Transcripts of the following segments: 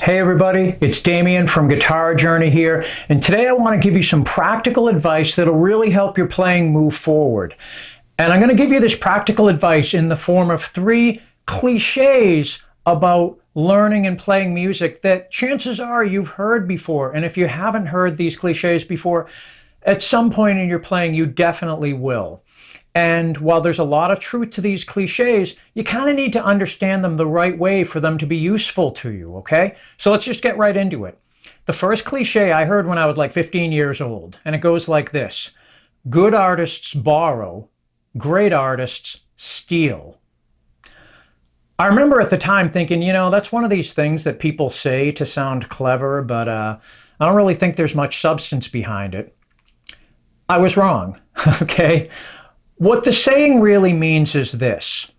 Hey everybody, it's Damien from Guitar Journey here, and today I want to give you some practical advice that'll really help your playing move forward. And I'm going to give you this practical advice in the form of 3 cliches about learning and playing music that chances are you've heard before. And if you haven't heard these cliches before, at some point in your playing you definitely will. And while there's a lot of truth to these cliches, you kind of need to understand them the right way for them to be useful to you, okay? So let's just get right into it. The first cliche I heard when I was like 15 years old, and it goes like this. Good artists borrow, great artists steal. I remember at the time thinking, that's one of these things that people say to sound clever, but I don't really think there's much substance behind it. I was wrong, okay? What the saying really means is this.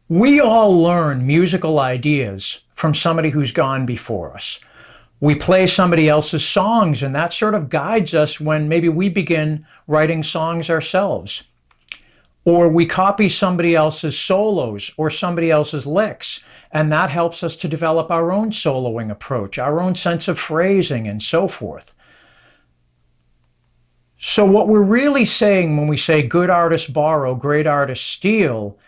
We all learn musical ideas from somebody who's gone before us. We play somebody else's songs, and that sort of guides us when maybe we begin writing songs ourselves. Or we copy somebody else's solos or somebody else's licks, and that helps us to develop our own soloing approach, our own sense of phrasing, and so forth. So what we're really saying when we say good artists borrow, great artists steal,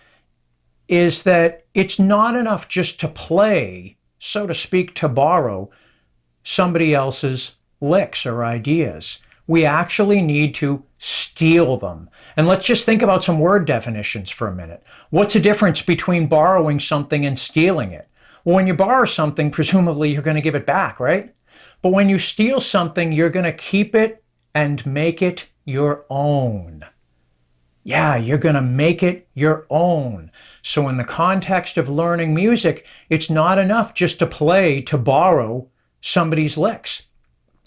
is that it's not enough just to play, so to speak, to borrow somebody else's licks or ideas. We actually need to steal them. And let's just think about some word definitions for a minute. What's the difference between borrowing something and stealing it? Well, when you borrow something, presumably you're going to give it back, right? But when you steal something, you're going to keep it and make it your own. Yeah, you're going to make it your own. So in the context of learning music, it's not enough just to play, to borrow somebody's licks.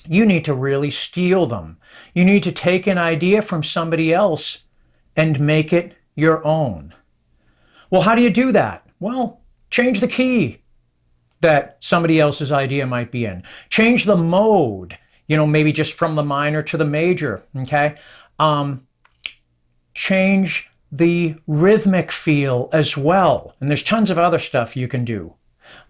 You need to really steal them. You need to take an idea from somebody else and make it your own. Well, how do you do that? Well, change the key that somebody else's idea might be in. Change the mode. Maybe just from the minor to the major, okay? Change the rhythmic feel as well. And there's tons of other stuff you can do,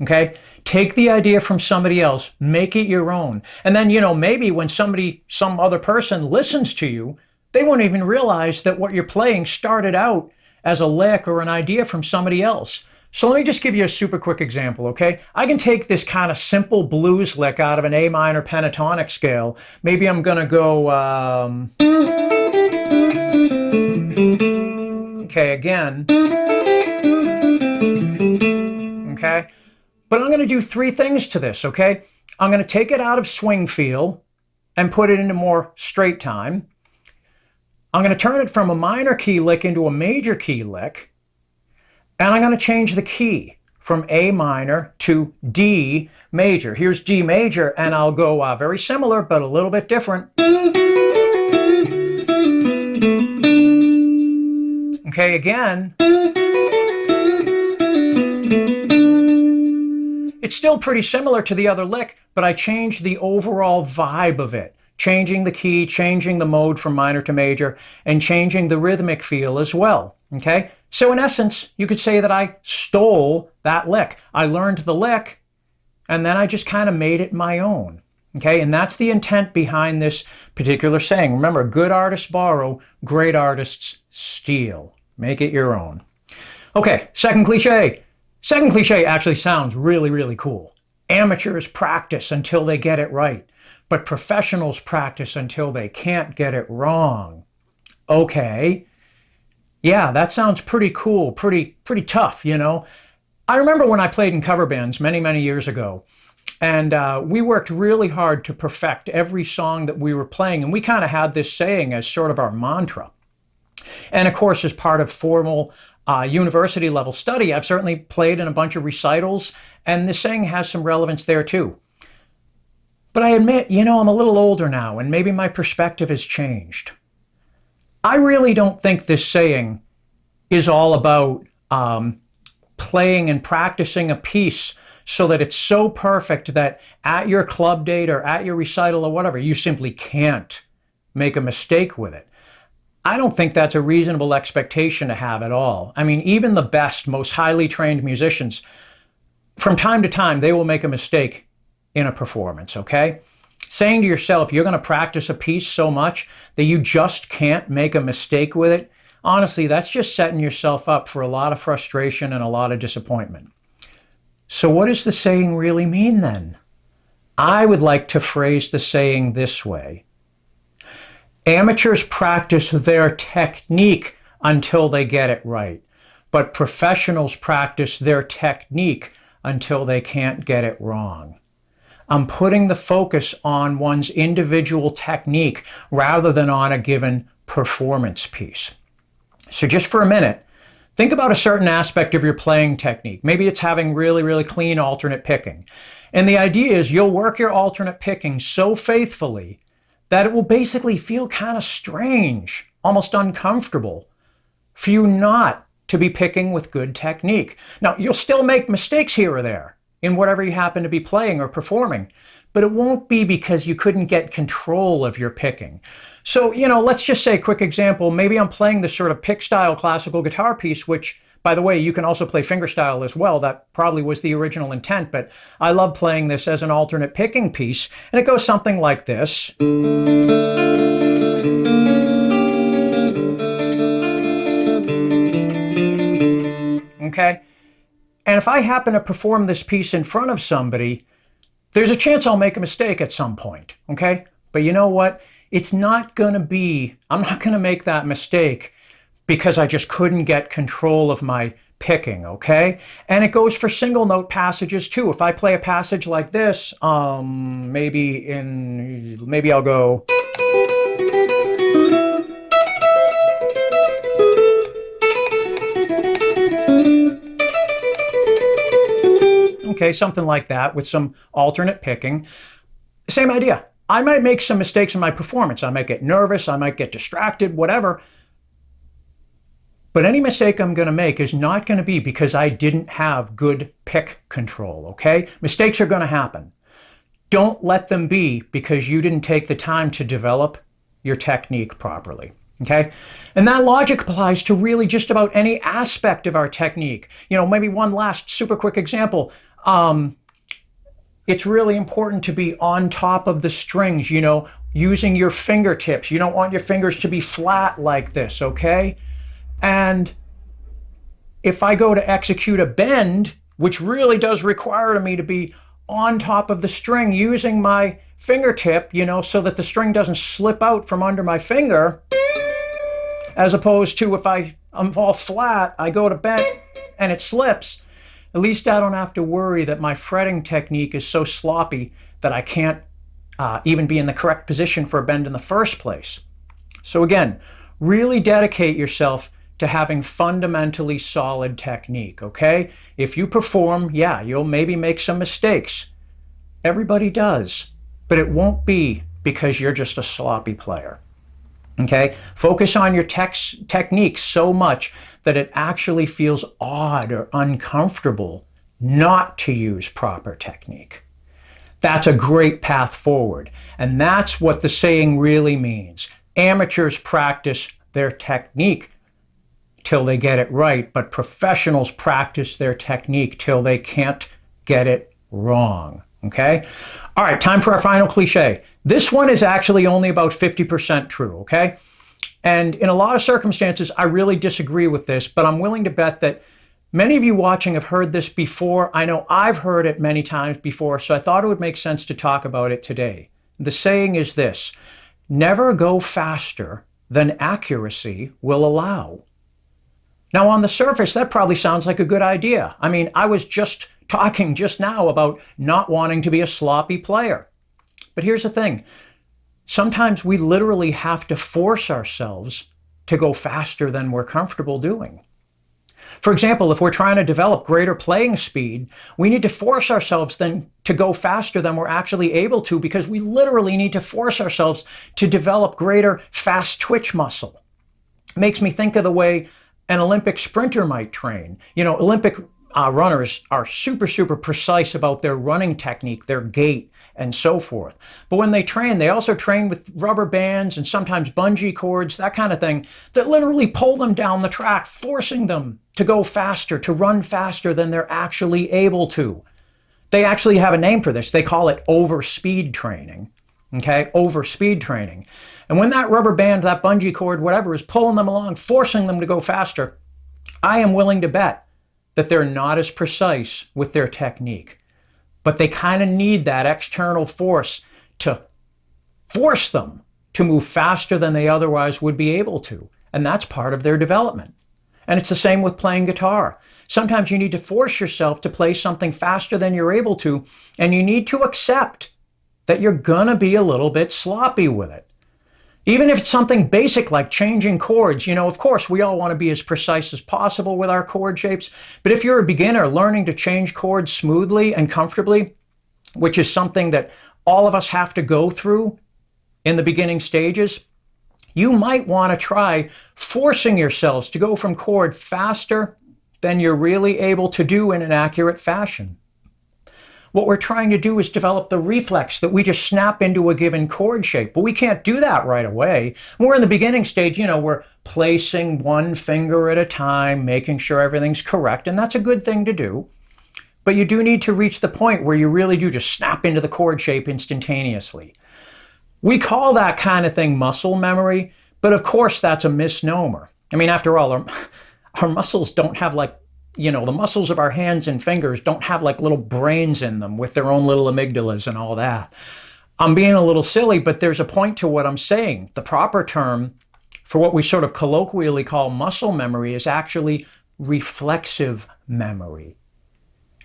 okay? Take the idea from somebody else, make it your own. And then, maybe when some other person listens to you, they won't even realize that what you're playing started out as a lick or an idea from somebody else. So let me just give you a super quick example, okay? I can take this kind of simple blues lick out of an A minor pentatonic scale. Maybe I'm going to go, okay, again. Okay? But I'm going to do 3 things to this, okay? I'm going to take it out of swing feel and put it into more straight time. I'm going to turn it from a minor key lick into a major key lick. And I'm going to change the key from A minor to D major. Here's D major, and I'll go very similar, but a little bit different. Okay, again. It's still pretty similar to the other lick, but I changed the overall vibe of it. Changing the key, changing the mode from minor to major, and changing the rhythmic feel as well, okay? So in essence, you could say that I stole that lick. I learned the lick, and then I just kind of made it my own, okay? And that's the intent behind this particular saying. Remember, good artists borrow, great artists steal. Make it your own. Okay, second cliche. Second cliche actually sounds really, really cool. Amateurs practice until they get it right. But professionals practice until they can't get it wrong. Okay. Yeah, that sounds pretty cool, pretty tough, I remember when I played in cover bands many, many years ago, and we worked really hard to perfect every song that we were playing, and we kind of had this saying as sort of our mantra. And of course, as part of formal university level study, I've certainly played in a bunch of recitals, and this saying has some relevance there too. But I admit, I'm a little older now, and maybe my perspective has changed. I really don't think this saying is all about playing and practicing a piece so that it's so perfect that at your club date or at your recital or whatever, you simply can't make a mistake with it. I don't think that's a reasonable expectation to have at all. I mean, even the best, most highly trained musicians from time to time, they will make a mistake in a performance, okay? Saying to yourself, you're going to practice a piece so much that you just can't make a mistake with it, honestly, that's just setting yourself up for a lot of frustration and a lot of disappointment. So what does the saying really mean then? I would like to phrase the saying this way. Amateurs practice their technique until they get it right, but professionals practice their technique until they can't get it wrong. I'm putting the focus on one's individual technique rather than on a given performance piece. So just for a minute, think about a certain aspect of your playing technique. Maybe it's having really, really clean alternate picking. And the idea is you'll work your alternate picking so faithfully that it will basically feel kind of strange, almost uncomfortable for you not to be picking with good technique. Now, you'll still make mistakes here or there in whatever you happen to be playing or performing, but it won't be because you couldn't get control of your picking. So, let's just say, quick example, maybe I'm playing this sort of pick style classical guitar piece, which, by the way, you can also play fingerstyle as well. That probably was the original intent, but I love playing this as an alternate picking piece, and it goes something like this. Okay? And if I happen to perform this piece in front of somebody, there's a chance I'll make a mistake at some point, okay? But you know what? I'm not going to make that mistake because I just couldn't get control of my picking, okay? And it goes for single note passages too. If I play a passage like this, maybe I'll go. Okay, something like that with some alternate picking. Same idea. I might make some mistakes in my performance. I might get nervous, I might get distracted, whatever. But any mistake I'm going to make is not going to be because I didn't have good pick control, okay? Mistakes are going to happen. Don't let them be because you didn't take the time to develop your technique properly, okay? And that logic applies to really just about any aspect of our technique. Maybe one last super quick example. It's really important to be on top of the strings, using your fingertips. You don't want your fingers to be flat like this, okay? And if I go to execute a bend, which really does require me to be on top of the string using my fingertip, so that the string doesn't slip out from under my finger, as opposed to if I'm all flat, I go to bend and it slips. At least I don't have to worry that my fretting technique is so sloppy that I can't even be in the correct position for a bend in the first place. So again, really dedicate yourself to having fundamentally solid technique, okay? If you perform, yeah, you'll maybe make some mistakes. Everybody does, but it won't be because you're just a sloppy player. Okay? Focus on your technique so much that it actually feels odd or uncomfortable not to use proper technique. That's a great path forward. And that's what the saying really means. Amateurs practice their technique till they get it right, but professionals practice their technique till they can't get it wrong. Okay? All right, time for our final cliche. This one is actually only about 50% true, okay? And in a lot of circumstances, I really disagree with this, but I'm willing to bet that many of you watching have heard this before. I know I've heard it many times before, so I thought it would make sense to talk about it today. The saying is this: never go faster than accuracy will allow. Now, on the surface, that probably sounds like a good idea. I mean, I was just talking just now about not wanting to be a sloppy player. But here's the thing. Sometimes we literally have to force ourselves to go faster than we're comfortable doing. For example, if we're trying to develop greater playing speed, we need to force ourselves then to go faster than we're actually able to, because we literally need to force ourselves to develop greater fast twitch muscle. It makes me think of the way an Olympic sprinter might train. Olympic runners are super, super precise about their running technique, their gait, and so forth. But when they train, they also train with rubber bands and sometimes bungee cords, that kind of thing, that literally pull them down the track, forcing them to go faster, to run faster than they're actually able to. They actually have a name for this. They call it overspeed training. Okay, overspeed training. And when that rubber band, that bungee cord, whatever, is pulling them along, forcing them to go faster, I am willing to bet that they're not as precise with their technique. But they kind of need that external force to force them to move faster than they otherwise would be able to. And that's part of their development. And it's the same with playing guitar. Sometimes you need to force yourself to play something faster than you're able to, and you need to accept that you're gonna be a little bit sloppy with it. Even if it's something basic like changing chords, of course, we all want to be as precise as possible with our chord shapes. But if you're a beginner learning to change chords smoothly and comfortably, which is something that all of us have to go through in the beginning stages, you might want to try forcing yourselves to go from chord faster than you're really able to do in an accurate fashion. What we're trying to do is develop the reflex that we just snap into a given chord shape, but we can't do that right away. We're in the beginning stage, we're placing one finger at a time, making sure everything's correct, and that's a good thing to do. But you do need to reach the point where you really do just snap into the chord shape instantaneously. We call that kind of thing muscle memory, but of course that's a misnomer. I mean, after all, our muscles don't have the muscles of our hands and fingers don't have little brains in them with their own little amygdalas and all that. I'm being a little silly, but there's a point to what I'm saying. The proper term for what we sort of colloquially call muscle memory is actually reflexive memory.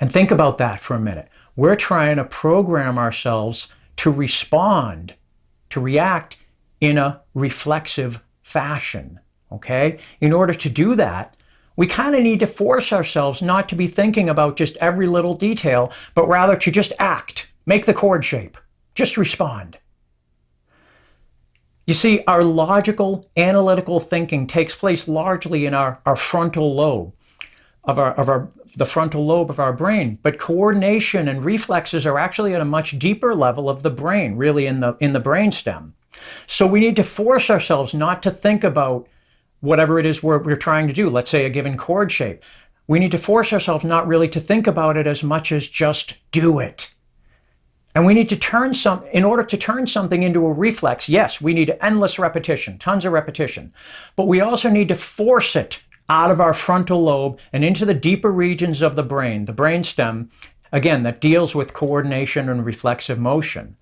And think about that for a minute. We're trying to program ourselves to respond, to react in a reflexive fashion, okay? In order to do that, we kind of need to force ourselves not to be thinking about just every little detail, but rather to just act, make the chord shape, just respond. You see, our logical, analytical thinking takes place largely in our frontal lobe the frontal lobe of our brain, but coordination and reflexes are actually at a much deeper level of the brain, really in the brainstem. So we need to force ourselves not to think about whatever it is we're trying to do, let's say a given chord shape. We need to force ourselves not really to think about it as much as just do it. And we need to in order to turn something into a reflex, yes, we need endless repetition, tons of repetition, but we also need to force it out of our frontal lobe and into the deeper regions of the brain, the brainstem, again, that deals with coordination and reflexive motion.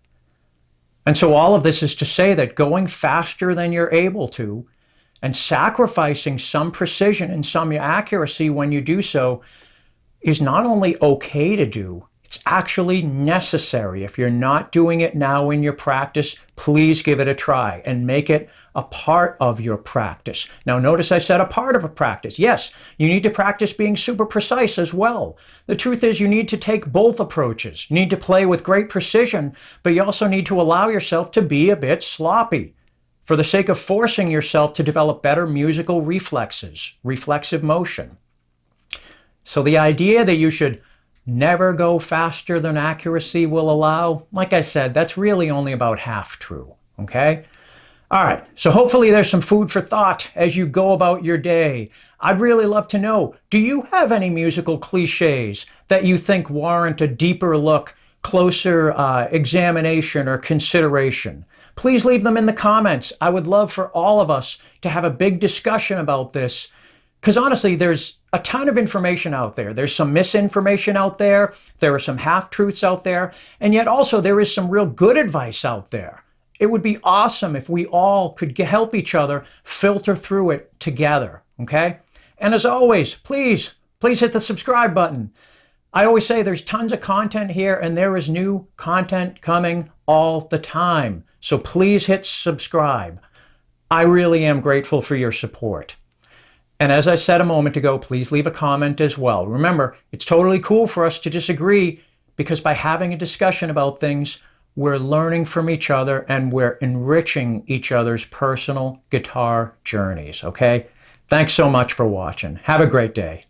And so all of this is to say that going faster than you're able to and sacrificing some precision and some accuracy when you do so is not only okay to do, it's actually necessary. If you're not doing it now in your practice, please give it a try and make it a part of your practice. Now, notice I said a part of a practice. Yes, you need to practice being super precise as well. The truth is you need to take both approaches. You need to play with great precision, but you also need to allow yourself to be a bit sloppy for the sake of forcing yourself to develop better musical reflexes, reflexive motion. So the idea that you should never go faster than accuracy will allow, like I said, that's really only about half true, okay? All right, so hopefully there's some food for thought as you go about your day. I'd really love to know, do you have any musical cliches that you think warrant a deeper look, closer examination or consideration? Please leave them in the comments. I would love for all of us to have a big discussion about this, because honestly, there's a ton of information out there. There's some misinformation out there. There are some half-truths out there. And yet also there is some real good advice out there. It would be awesome if we all could help each other filter through it together, okay? And as always, please hit the subscribe button. I always say there's tons of content here and there is new content coming all the time. So please hit subscribe. I really am grateful for your support. And as I said a moment ago, please leave a comment as well. Remember, it's totally cool for us to disagree because by having a discussion about things, we're learning from each other and we're enriching each other's personal guitar journeys, okay? Thanks so much for watching. Have a great day.